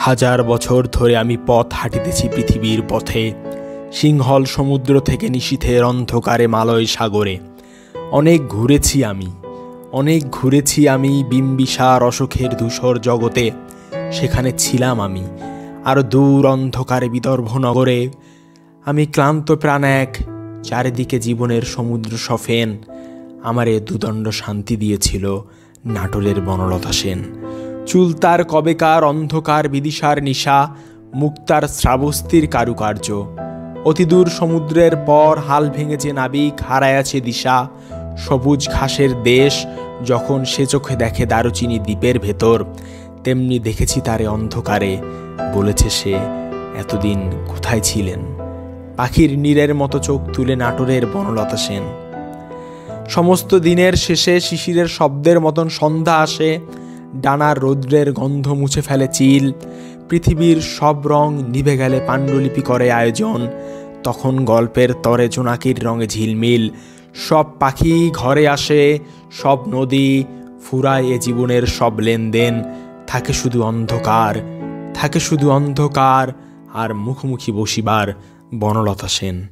হাজার বছর ধরে আমি পথ হাঁটিতেছি পৃথিবীর পথে, সিংহল সমুদ্র থেকে নিশীথের অন্ধকারে মালয় সাগরে। অনেক ঘুরেছি আমি বিম্বিসার অশোকের ধূসর জগতে। সেখানে ছিলাম আমি আরো দূর অন্ধকারে বিদর্ভ নগরে। আমি ক্লান্ত প্রাণ এক, চারিদিকে জীবনের সমুদ্র সফেন। আমারে দুদণ্ড শান্তি দিয়েছিল নাটোরের বনলতা সেন। চুল তার কবেকার অন্ধকার বিদিশার নিশা, মুক্তার শ্রাবস্তির কারুকার্য। অতিদূর সমুদ্রের পর হাল ভেঙেছে নাবিক, হারায়াছে দিশা। সবুজ ঘাসের দেশ যখন সে চোখে দেখে দারুচিনি দ্বীপের ভেতর, তেমনি দেখেছি তারে অন্ধকারে। বলেছে সে, এতদিন কোথায় ছিলেন? পাখির নীরের মতো চোখ তুলে নাটোরের বনলতা সেন। সমস্ত দিনের শেষে শিশিরের শব্দের মতন সন্ধ্যা আসে। ডানার রৌদ্রের গন্ধ মুছে ফেলে চিল। পৃথিবীর সব রং নিভে গেলে পাণ্ডুলিপি করে আয়োজন। তখন গল্পের তরে জোনাকির রঙে ঝিলমিল। সব পাখি ঘরে আসে, সব নদী ফুরায় এ জীবনের সব লেনদেন। থাকে শুধু অন্ধকার আর মুখোমুখি বসিবার বনলতা সেন।